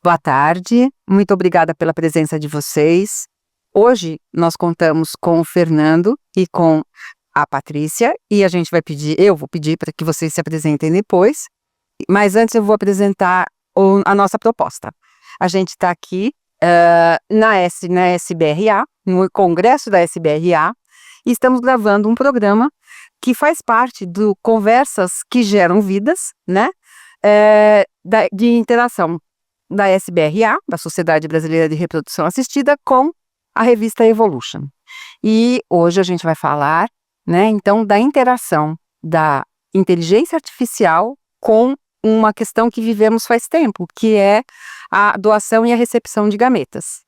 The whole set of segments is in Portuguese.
Boa tarde, muito obrigada pela presença de vocês. Hoje nós contamos com o Fernando e com a Patrícia e eu vou pedir para que vocês se apresentem depois, mas antes eu vou apresentar a nossa proposta. A gente está aqui na SBRA, no congresso da SBRA, e estamos gravando um programa que faz parte do Conversas que Geram Vidas, né? De interação da SBRA, da Sociedade Brasileira de Reprodução Assistida, com a revista Evolution. E hoje a gente vai falar, né, então, da interação da inteligência artificial com uma questão que vivemos faz tempo, que é a doação e a recepção de gametas.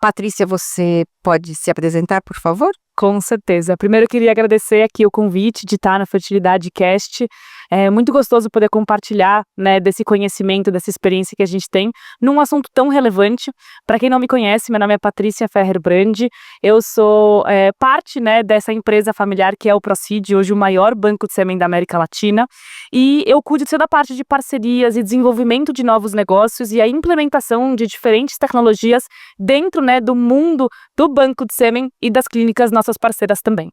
Patrícia, você pode se apresentar, por favor? Com certeza. Primeiro eu queria agradecer aqui o convite de estar na Fertilidade Cast. É muito gostoso poder compartilhar, né, desse conhecimento, dessa experiência que a gente tem num assunto tão relevante. Para quem não me conhece, meu nome é Patrícia Ferrer Brandi. Eu sou parte, né, dessa empresa familiar que é o Procid, hoje o maior banco de sêmen da América Latina. E eu cuido de toda a parte de parcerias e desenvolvimento de novos negócios e a implementação de diferentes tecnologias dentro, né, do mundo do banco de sêmen e das clínicas nossas parceiras também.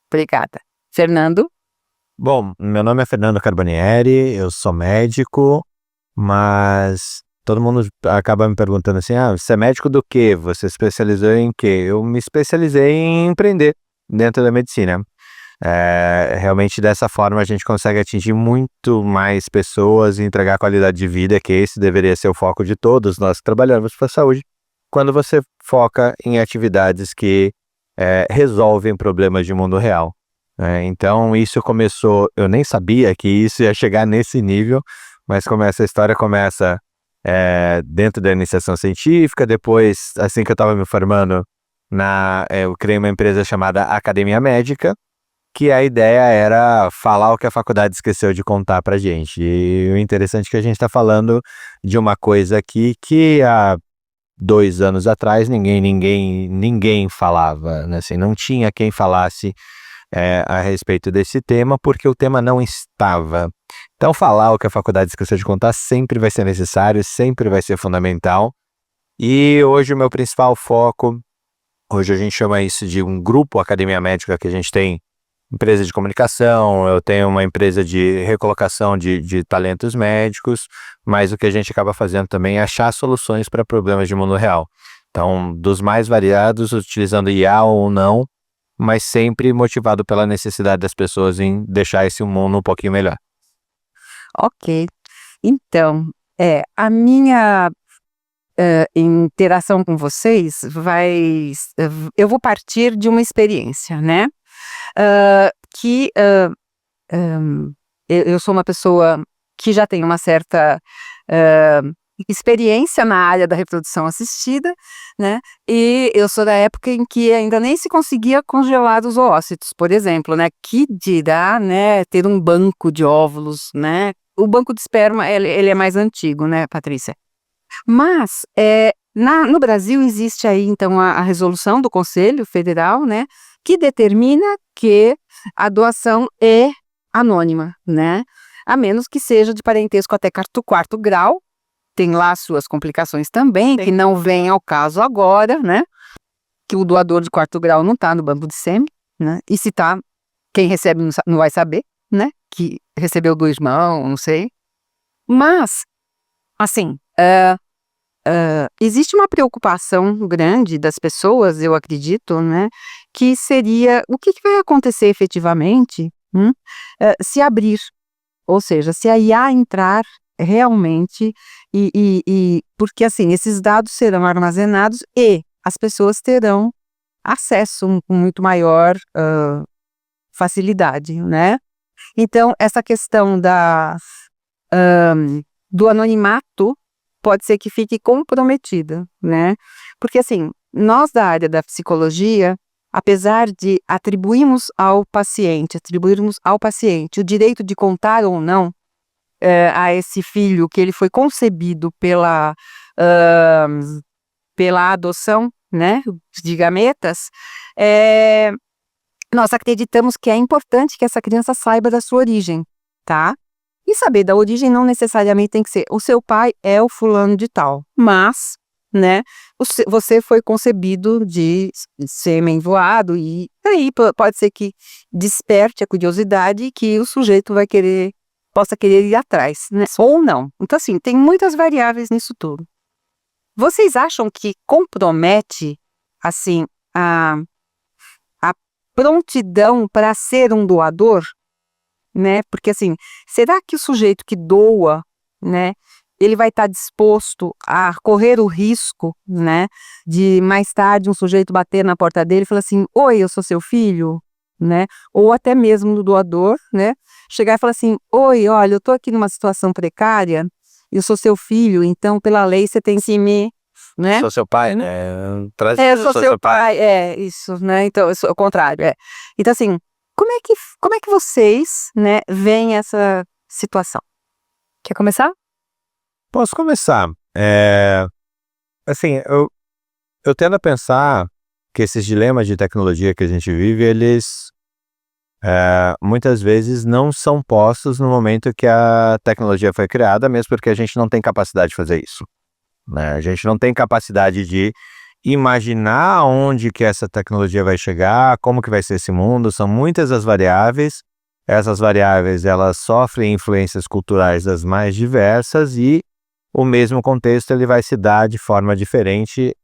Obrigada. Fernando? Bom, meu nome é Fernando Carbonieri, eu sou médico, mas todo mundo acaba me perguntando assim, você é médico do quê? Você se especializou em quê? Eu me especializei em empreender dentro da medicina. Realmente dessa forma a gente consegue atingir muito mais pessoas e entregar qualidade de vida, que esse deveria ser o foco de todos nós que trabalhamos para a saúde, quando você foca em atividades que resolvem problemas de mundo real. Então isso começou, eu nem sabia que isso ia chegar nesse nível, mas essa história começa dentro da iniciação científica. Depois, assim que eu estava me formando, eu criei uma empresa chamada Academia Médica, que a ideia era falar o que a faculdade esqueceu de contar pra gente. E o interessante é que a gente está falando de uma coisa aqui que há 2 anos atrás ninguém falava, né? Assim, não tinha quem falasse a respeito desse tema, porque o tema não estava. Então falar o que a faculdade esqueceu de contar sempre vai ser necessário, sempre vai ser fundamental. E hoje o meu principal foco, hoje a gente chama isso de um grupo Academia Médica, que a gente tem empresa de comunicação, eu tenho uma empresa de recolocação de talentos médicos, mas o que a gente acaba fazendo também é achar soluções para problemas de mundo real. Então, dos mais variados, utilizando IA ou não, mas sempre motivado pela necessidade das pessoas em deixar esse mundo um pouquinho melhor. Ok. Então, a minha interação com vocês eu vou partir de uma experiência, né? Eu sou uma pessoa que já tem uma certa experiência na área da reprodução assistida, né? E eu sou da época em que ainda nem se conseguia congelar os oócitos, por exemplo, né? Que dirá, né, ter um banco de óvulos, né? O banco de esperma, ele é mais antigo, né, Patrícia? Mas no Brasil existe aí, então, a resolução do Conselho Federal, né, que determina que a doação é anônima, né? A menos que seja de parentesco até quarto grau. Tem lá as suas complicações também, que não vem ao caso agora, né? Que o doador de quarto grau não está no banco de sêmen, né? E se está, quem recebe não vai saber, né? Que recebeu do irmão, não sei. Mas, assim, existe uma preocupação grande das pessoas, eu acredito, né? Que seria o que vai acontecer efetivamente se abrir, ou seja, se a IA entrar realmente porque assim, esses dados serão armazenados e as pessoas terão acesso com muito maior facilidade, né? Então, essa questão do anonimato pode ser que fique comprometida, né? Porque assim, nós da área da psicologia, apesar de atribuirmos ao paciente o direito de contar ou não a esse filho que ele foi concebido pela adoção, né, de gametas, nós acreditamos que é importante que essa criança saiba da sua origem, tá? E saber da origem não necessariamente tem que ser o seu pai é o fulano de tal, mas, né, você foi concebido de sêmen voado e aí pode ser que desperte a curiosidade e que o sujeito possa querer ir atrás, né? Ou não. Então, assim, tem muitas variáveis nisso tudo. Vocês acham que compromete, assim, a prontidão para ser um doador? Né? Porque assim, será que o sujeito que doa, né, ele vai estar disposto a correr o risco, né, de mais tarde um sujeito bater na porta dele e falar assim, oi, eu sou seu filho, né? Ou até mesmo no doador, né, chegar e falar assim, oi, olha, eu tô aqui numa situação precária, eu sou seu filho, então pela lei você tem que me, né? Sou seu pai, né? Eu sou seu pai, isso, né? Então, eu sou o contrário, Então, assim, como é que vocês, né, veem essa situação? Quer começar? Posso começar. Assim, eu tendo a pensar que esses dilemas de tecnologia que a gente vive, eles muitas vezes não são postos no momento que a tecnologia foi criada, mesmo porque a gente não tem capacidade de fazer isso, né? A gente não tem capacidade de imaginar onde que essa tecnologia vai chegar, como que vai ser esse mundo, são muitas as variáveis. Essas variáveis, elas sofrem influências culturais das mais diversas e o mesmo contexto ele vai se dar de forma diferente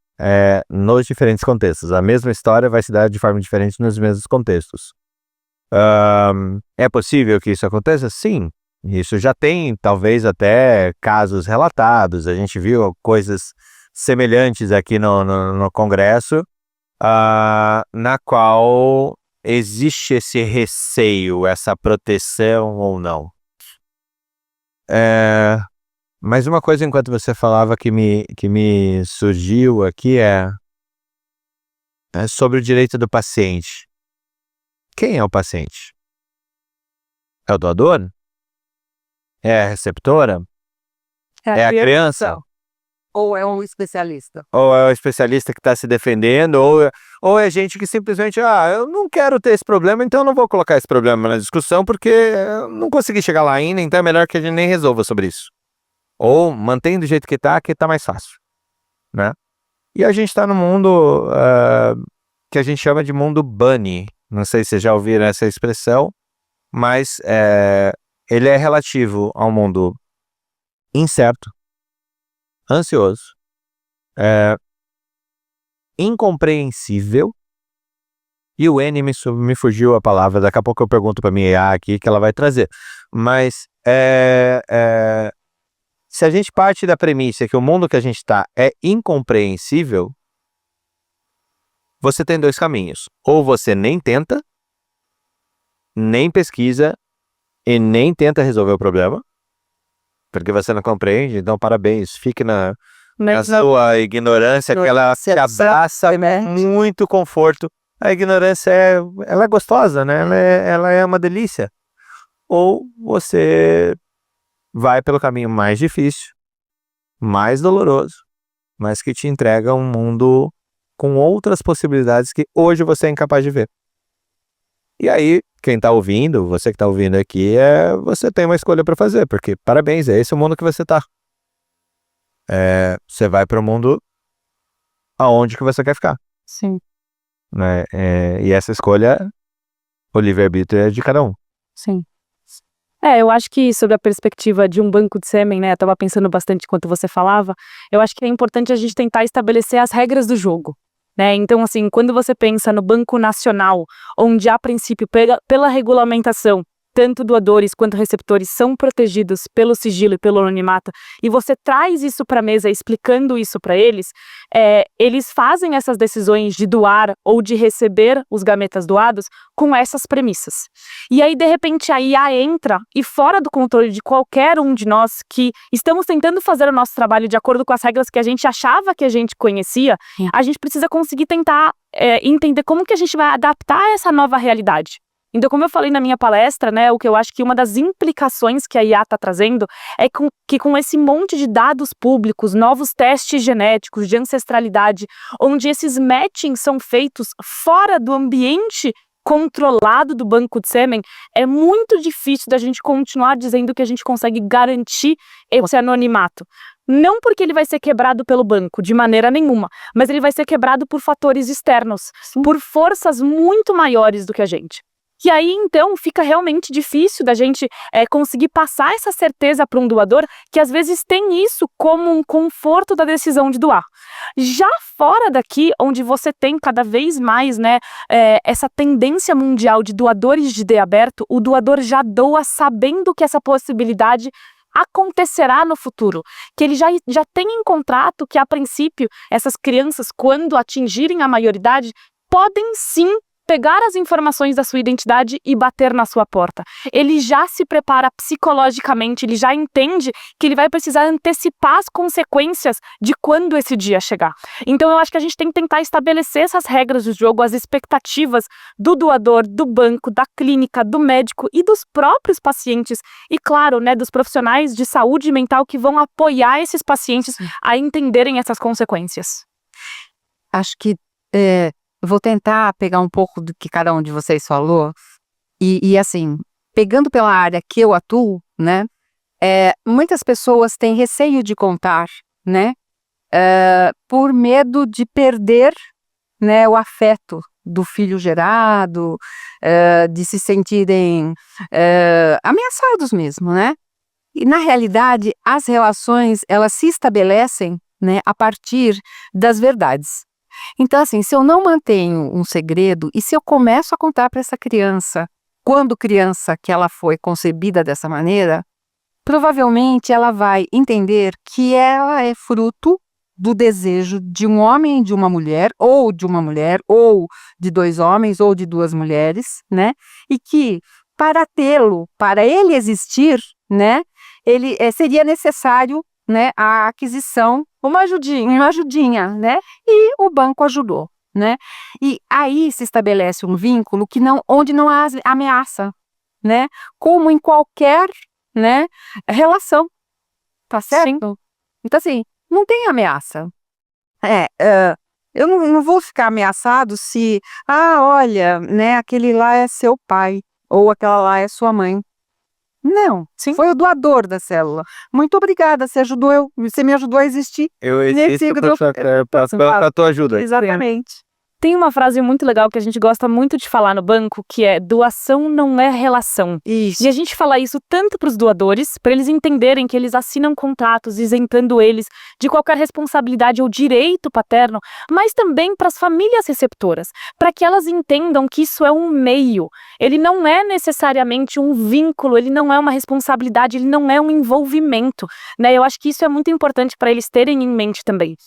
nos diferentes contextos. A mesma história vai se dar de forma diferente nos mesmos contextos. É possível que isso aconteça? Sim. Isso já tem, talvez, até casos relatados. A gente viu coisas semelhantes aqui no Congresso, na qual existe esse receio, essa proteção ou não. Mas uma coisa, enquanto você falava, que me surgiu aqui é sobre o direito do paciente. Quem é o paciente? É o doador? É a receptora? É a criança? Ou é um especialista? Ou é o especialista que está se defendendo, ou é gente que simplesmente, eu não quero ter esse problema, então eu não vou colocar esse problema na discussão, porque eu não consegui chegar lá ainda, então é melhor que a gente nem resolva sobre isso. Ou mantém do jeito que tá mais fácil, né? E a gente está no mundo que a gente chama de mundo bunny. Não sei se vocês já ouviram essa expressão, mas ele é relativo ao mundo incerto, ansioso, incompreensível, e o N me fugiu a palavra, daqui a pouco eu pergunto para minha IA aqui que ela vai trazer, mas se a gente parte da premissa que o mundo que a gente está é incompreensível, você tem dois caminhos, ou você nem tenta, nem pesquisa e nem tenta resolver o problema, porque você não compreende, então parabéns, fique na sua ignorância, que ela te abraça muito conforto. A ignorância ela é gostosa, né? Ela é uma delícia. Ou você vai pelo caminho mais difícil, mais doloroso, mas que te entrega um mundo com outras possibilidades que hoje você é incapaz de ver. E aí, quem está ouvindo, você que está ouvindo aqui, você tem uma escolha para fazer, porque parabéns, é esse o mundo que você está. Você vai para o mundo aonde que você quer ficar. Sim. Né? E essa escolha, o livre-arbítrio é de cada um. Sim. Eu acho que sobre a perspectiva de um banco de sêmen, né, eu estava pensando bastante enquanto você falava, eu acho que é importante a gente tentar estabelecer as regras do jogo, né? Então, assim, quando você pensa no Banco Nacional, onde a princípio, pela regulamentação, tanto doadores quanto receptores são protegidos pelo sigilo e pelo anonimato, e você traz isso para a mesa explicando isso para eles, eles fazem essas decisões de doar ou de receber os gametas doados com essas premissas. E aí, de repente, a IA entra e fora do controle de qualquer um de nós que estamos tentando fazer o nosso trabalho de acordo com as regras que a gente achava que a gente conhecia, a gente precisa conseguir tentar entender como que a gente vai adaptar essa nova realidade. Então, como eu falei na minha palestra, né, o que eu acho que uma das implicações que a IA está trazendo é que com esse monte de dados públicos, novos testes genéticos de ancestralidade, onde esses matchings são feitos fora do ambiente controlado do banco de sêmen, é muito difícil da gente continuar dizendo que a gente consegue garantir esse anonimato. Não porque ele vai ser quebrado pelo banco, de maneira nenhuma, mas ele vai ser quebrado por fatores externos, por forças muito maiores do que a gente. E aí, então, fica realmente difícil da gente conseguir passar essa certeza para um doador que, às vezes, tem isso como um conforto da decisão de doar. Já fora daqui, onde você tem cada vez mais, né, essa tendência mundial de doadores de DE aberto, o doador já doa sabendo que essa possibilidade acontecerá no futuro, que ele já tem em contrato que, a princípio, essas crianças, quando atingirem a maioridade, podem sim pegar as informações da sua identidade e bater na sua porta. Ele já se prepara psicologicamente, ele já entende que ele vai precisar antecipar as consequências de quando esse dia chegar. Então eu acho que a gente tem que tentar estabelecer essas regras do jogo, as expectativas do doador, do banco, da clínica, do médico e dos próprios pacientes e, claro, né, dos profissionais de saúde mental que vão apoiar esses pacientes a entenderem essas consequências. Acho que vou tentar pegar um pouco do que cada um de vocês falou e assim, pegando pela área que eu atuo, né, muitas pessoas têm receio de contar, né, por medo de perder, né, o afeto do filho gerado, de se sentirem ameaçados mesmo, né, e na realidade as relações, elas se estabelecem, né, a partir das verdades. Então, assim, se eu não mantenho um segredo e se eu começo a contar para essa criança, quando criança que ela foi concebida dessa maneira, provavelmente ela vai entender que ela é fruto do desejo de um homem e de uma mulher, ou de dois homens, ou de duas mulheres, né? E que para ele existir, né? Ele seria necessário, né, a aquisição, uma ajudinha, né? E o banco ajudou, né? E aí se estabelece um vínculo onde não há ameaça, né? Como em qualquer, né, relação, tá certo? Sim. Então assim, não tem ameaça. Eu não vou ficar ameaçado se, olha, né, aquele lá é seu pai, ou aquela lá é sua mãe. Não, sim. Foi o doador da célula. Muito obrigada, você me ajudou a existir. Eu existo para tua ajuda. Exatamente. Tem uma frase muito legal que a gente gosta muito de falar no banco, que é: doação não é relação. Isso. E a gente fala isso tanto para os doadores, para eles entenderem que eles assinam contratos isentando eles de qualquer responsabilidade ou direito paterno, mas também para as famílias receptoras, para que elas entendam que isso é um meio. Ele não é necessariamente um vínculo, ele não é uma responsabilidade, ele não é um envolvimento, né? Eu acho que isso é muito importante para eles terem em mente também.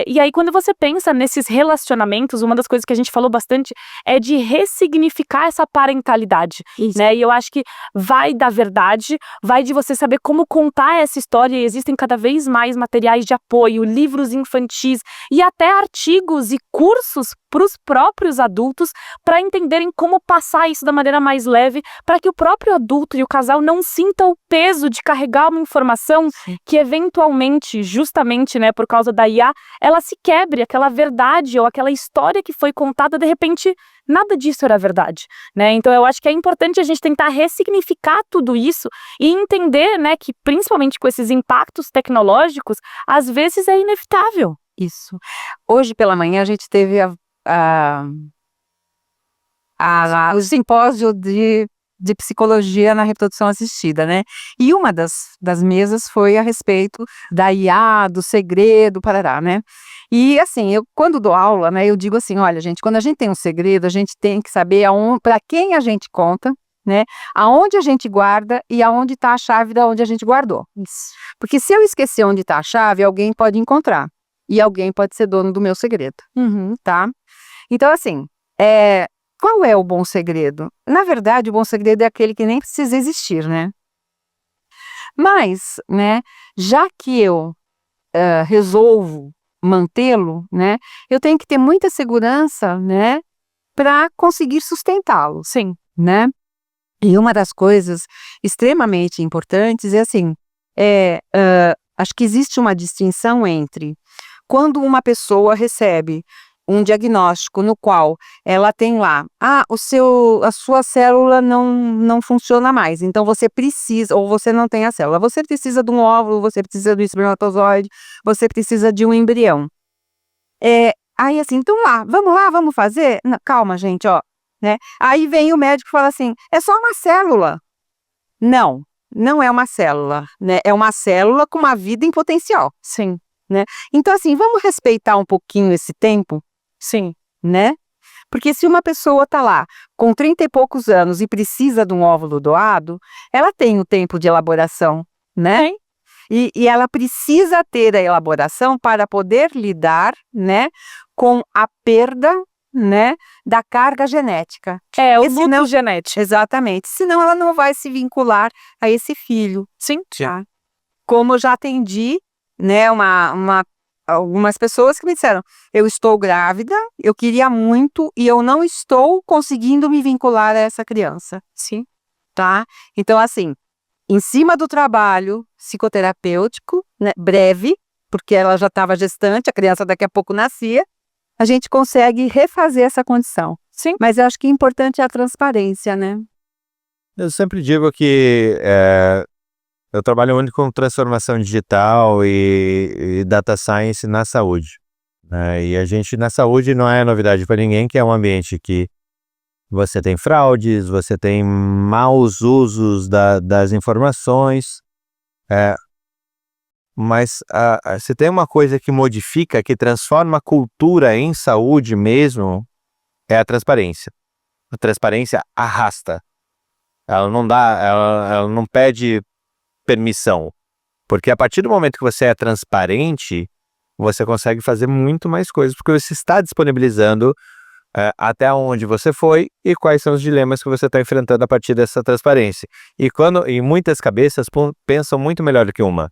E aí, quando você pensa nesses relacionamentos, uma das coisas que a gente falou bastante é de ressignificar essa parentalidade, né? E eu acho que vai da verdade, vai de você saber como contar essa história, e existem cada vez mais materiais de apoio, livros infantis e até artigos e cursos para os próprios adultos para entenderem como passar isso da maneira mais leve, para que o próprio adulto e o casal não sintam o peso de carregar uma informação que eventualmente, justamente, né, por causa da IA, ela se quebre, aquela verdade ou aquela história que foi contada, de repente, nada disso era verdade, né? Então eu acho que é importante a gente tentar ressignificar tudo isso e entender, né, que principalmente com esses impactos tecnológicos, às vezes é inevitável. Isso. Hoje pela manhã a gente teve o simpósio de psicologia na reprodução assistida, né? E uma das mesas foi a respeito da IA, do segredo, parará, né? E assim, eu quando dou aula, né, eu digo assim, olha gente, quando a gente tem um segredo, a gente tem que saber para quem a gente conta, né? Aonde a gente guarda e aonde está a chave da onde a gente guardou. Isso. Porque se eu esquecer onde está a chave, alguém pode encontrar. E alguém pode ser dono do meu segredo, tá? Então, assim, qual é o bom segredo? Na verdade, o bom segredo é aquele que nem precisa existir, né? Mas, né, já que eu resolvo mantê-lo, né, eu tenho que ter muita segurança, né, para conseguir sustentá-lo. Sim. Né? E uma das coisas extremamente importantes é assim, acho que existe uma distinção entre quando uma pessoa recebe um diagnóstico no qual ela tem lá, a sua célula não funciona mais, então você precisa, ou você não tem a célula, você precisa de um óvulo, você precisa do espermatozoide, você precisa de um embrião. Aí assim, então vamos fazer? Não, calma, gente, ó, né? Aí vem o médico e fala assim, é só uma célula. Não é uma célula, né? É uma célula com uma vida em potencial. Sim, Né? Então, assim, vamos respeitar um pouquinho esse tempo, sim. né? Porque se uma pessoa tá lá com 30 e poucos anos e precisa de um óvulo doado, ela tem o tempo de elaboração, né? Tem. E ela precisa ter a elaboração para poder lidar, né, com a perda, né, da carga genética. O Porque luto senão- genético. Exatamente. Senão ela não vai se vincular a esse filho. Sim. Tá? Como eu já atendi, né, algumas pessoas que me disseram, eu estou grávida, eu queria muito e eu não estou conseguindo me vincular a essa criança. Sim. Tá? Então, assim, em cima do trabalho psicoterapêutico, né, breve, porque ela já estava gestante, a criança daqui a pouco nascia, a gente consegue refazer essa condição. Sim. Mas eu acho que o importante é a transparência, né? Eu sempre digo que eu trabalho muito com transformação digital e data science na saúde, né? E a gente na saúde não é novidade para ninguém que é um ambiente que você tem fraudes, você tem maus usos das informações, mas se tem uma coisa que modifica, que transforma a cultura em saúde mesmo, é a transparência. A transparência arrasta. Ela não dá, ela não pede permissão. Porque a partir do momento que você é transparente, você consegue fazer muito mais coisas, porque você está disponibilizando até onde você foi e quais são os dilemas que você está enfrentando a partir dessa transparência. E muitas cabeças pensam muito melhor do que uma.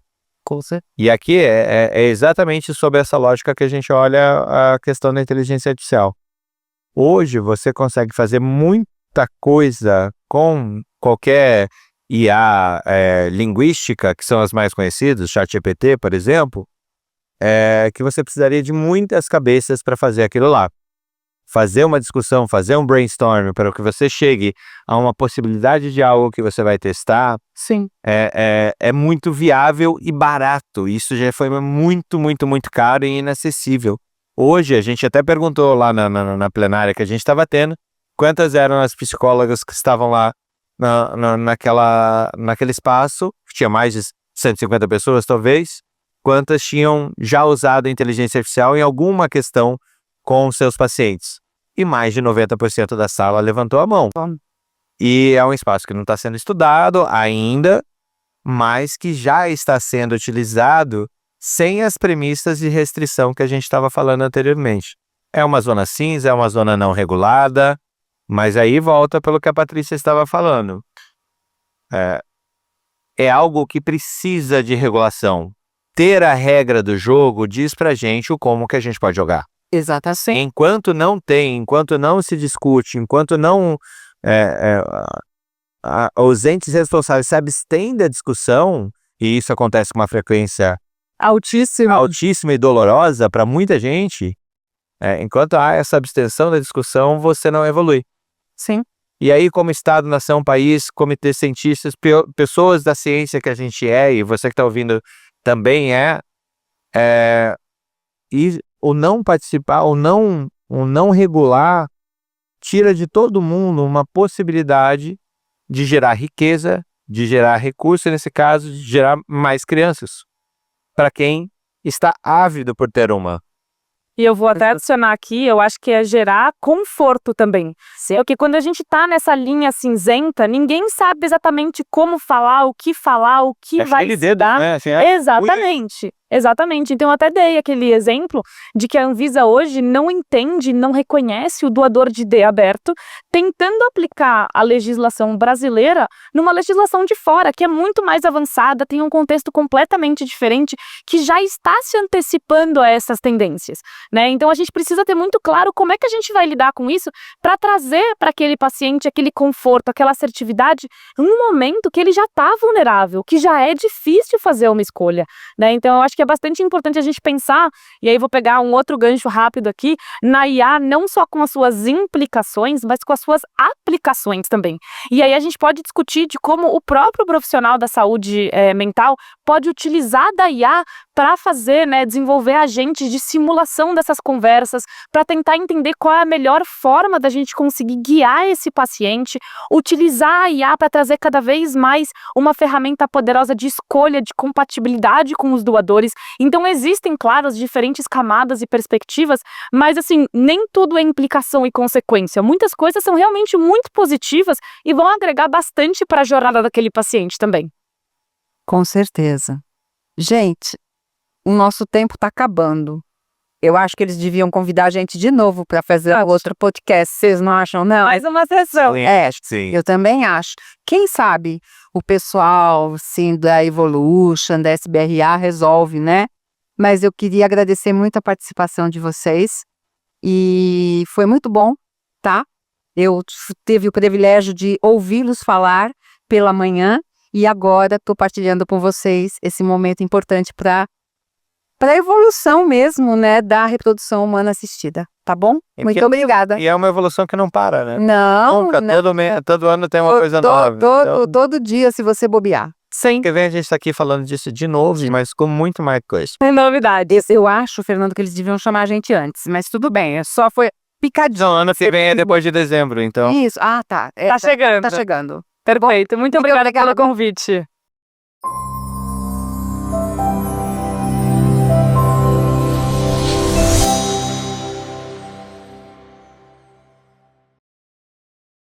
E aqui é exatamente sobre essa lógica que a gente olha a questão da inteligência artificial. Hoje você consegue fazer muita coisa com qualquer IA linguística, que são as mais conhecidas, ChatGPT, por exemplo, que você precisaria de muitas cabeças para fazer aquilo lá. Fazer uma discussão, fazer um brainstorm para que você chegue a uma possibilidade de algo que você vai testar, Sim. é muito viável e barato. Isso já foi muito, muito, muito caro e inacessível. Hoje, a gente até perguntou lá na plenária que a gente estava tendo, quantas eram as psicólogas que estavam lá naquele espaço, que tinha mais de 150 pessoas talvez, quantas tinham já usado a inteligência artificial em alguma questão com seus pacientes. E mais de 90% da sala levantou a mão. E é um espaço que não está sendo estudado ainda, mas que já está sendo utilizado sem as premissas de restrição que a gente estava falando anteriormente. É uma zona cinza, é uma zona não regulada, mas aí volta pelo que a Patrícia estava falando. É algo que precisa de regulação. Ter a regra do jogo diz pra gente o como que a gente pode jogar. Exatamente. Enquanto não tem, enquanto não se discute, enquanto não os entes responsáveis se abstêm da discussão, e isso acontece com uma frequência altíssima e dolorosa para muita gente, enquanto há essa abstenção da discussão, você não evolui. Sim. E aí, como Estado, nação, país, comitê cientistas, pessoas da ciência que a gente e você que está ouvindo também e o não participar, o não regular, tira de todo mundo uma possibilidade de gerar riqueza, de gerar recurso, e nesse caso, de gerar mais crianças, para quem está ávido por ter uma. E eu vou até adicionar aqui, eu acho que é gerar conforto também. Porque quando a gente tá nessa linha cinzenta, ninguém sabe exatamente como falar, o que vai se dar. Né? Assim, Exatamente. Exatamente. Então eu até dei aquele exemplo de que a Anvisa hoje não entende, não reconhece o doador de ID aberto, tentando aplicar a legislação brasileira numa legislação de fora, que é muito mais avançada, tem um contexto completamente diferente, que já está se antecipando a essas tendências. né? Então a gente precisa ter muito claro como é que a gente vai lidar com isso para trazer para aquele paciente aquele conforto, aquela assertividade, num momento que ele já está vulnerável, que já é difícil fazer uma escolha, né? Então eu acho que é bastante importante a gente pensar, e aí vou pegar um outro gancho rápido aqui, na IA não só com as suas implicações, mas com as suas aplicações também. E aí a gente pode discutir de como o próprio profissional da saúde mental pode utilizar da IA para fazer, né, desenvolver agentes de simulação dessas conversas, para tentar entender qual é a melhor forma da gente conseguir guiar esse paciente, utilizar a IA para trazer cada vez mais uma ferramenta poderosa de escolha, de compatibilidade com os doadores. Então existem, claro, as diferentes camadas e perspectivas, mas assim, nem tudo é implicação e consequência. Muitas coisas são realmente muito positivas e vão agregar bastante para a jornada daquele paciente também. Com certeza. Gente, o nosso tempo está acabando. Eu acho que eles deviam convidar a gente de novo para fazer outro podcast. Vocês não acham, não? Mais uma sessão. Sim. Eu também acho. Quem sabe o pessoal, assim, da Evolution, da SBRA resolve, né? Mas eu queria agradecer muito a participação de vocês. E foi muito bom, tá? Eu tive o privilégio de ouvi-los falar pela manhã. E agora estou partilhando com vocês esse momento importante para a evolução mesmo, né, da reprodução humana assistida, tá bom? Muito obrigada. E é uma evolução que não para, né? Não, Nunca, não. todo ano tem uma coisa nova. Todo dia, se você bobear. Sem Que vem a gente tá aqui falando disso de novo, mas com muito mais coisa. novidades. Eu acho, Fernando, que eles deviam chamar a gente antes, mas tudo bem, só foi picadinho. Não, ano que vem é depois de dezembro, então. Isso, tá. Tá chegando. Tá chegando. Perfeito. Muito obrigada pelo convite.